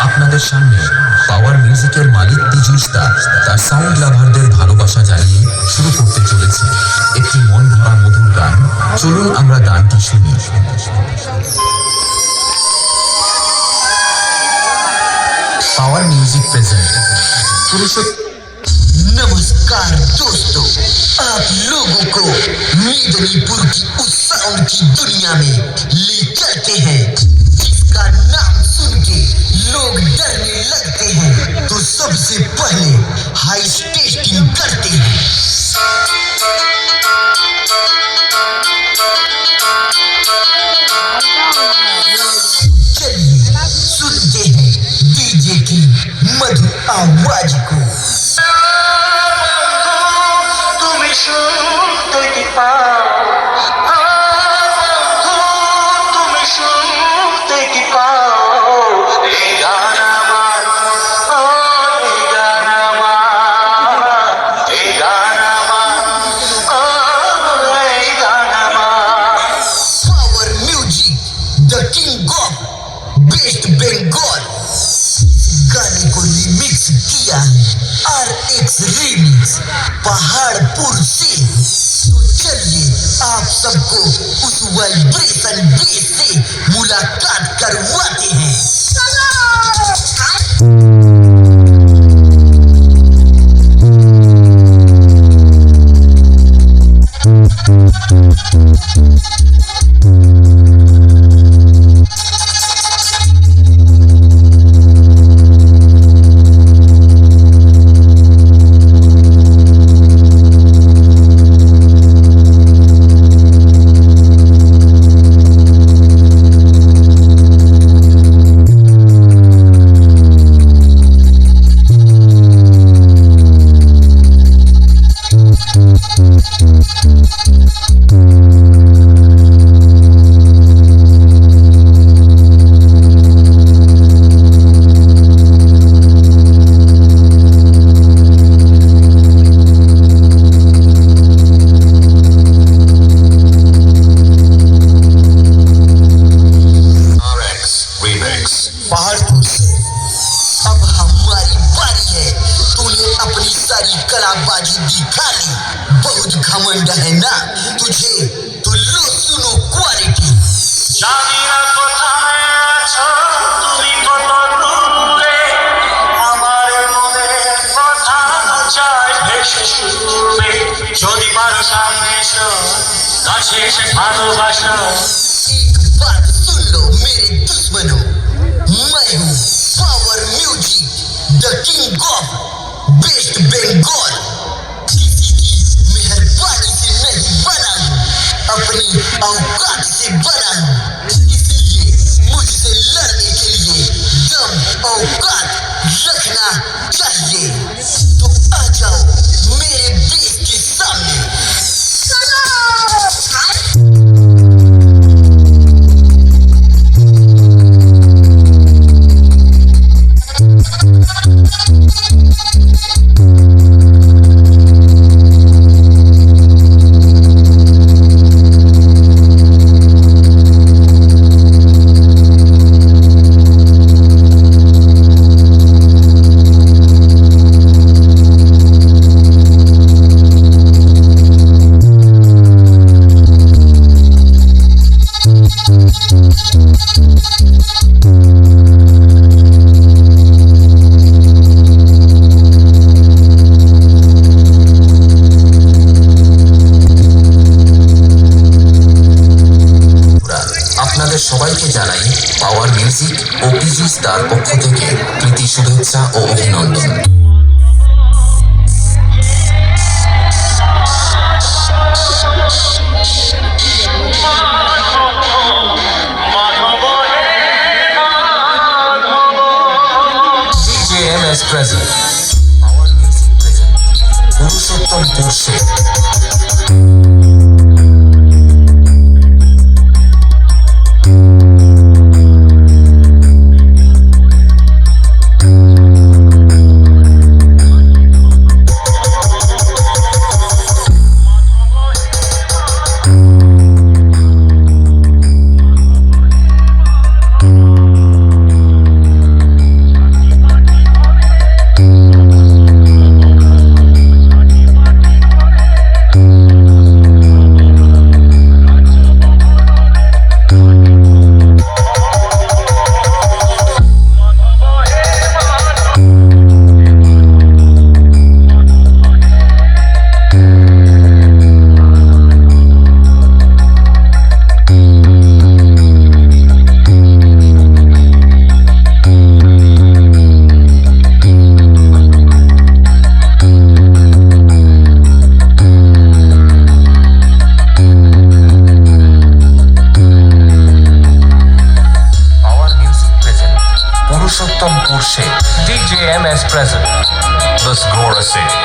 আপনাদের সামনে পাওয়ার মিউজিকের মালিক তিজুস দা তার সাউন্ড লাভারদের ভালোবাসা জানিয়ে শুরু করতে চলেছে একটি মন ভরা মধুর গান। চলুন আমরা গানটি শুনি। पावर म्यूजिक प्रेजेंट नमस्कार दोस्तों, आप लोगों को मेदिनीपुर की उस साउंड की दुनिया में ले चलते हैं जिसका नाम सुन के लोग डरने लगते हैं। तो सबसे पहले हाई टेस्टिंग करते हैं। चलिए सुनते हैं डीजे की मधुर आवाज को। वेस्ट बंगाल गाने को रिमिक्स किया है RX रिमिक्स पहाड़पुर से। तो चलिए आप सबको उस वाइब्रेशन बेस से मुलाकात करवाते हैं। पहाड़पुर से अब हमारी बारी है। तूने अपनी सारी कलाबाजी दिखा ली, बहुत घमंड है ना तुझे, तो लो सुनो क्वालिटी। যদি পারো সামনে এসো, কাছে এসে ভালোবাসো। एक बात सुन लो मेरे दुश्मनों, मैं हूँ power music the king of West Bengal. किसी की मेहरबानी से नहीं बना हूँ, अपनी औकात से बना हूँ। इसलिए मुझसे लड़ने के लिए दम औकात रखना चाहिए। तो आ जाओ मेरे देश के सामने। আপনাদের সবাইকে জানাই পাওয়ার মিউজিক ও তিজুস দার পক্ষ থেকে প্রীতি শুভেচ্ছা ও অভিনন্দন। DJMS present, Power Music present, Purushottampur से। as present. The score says.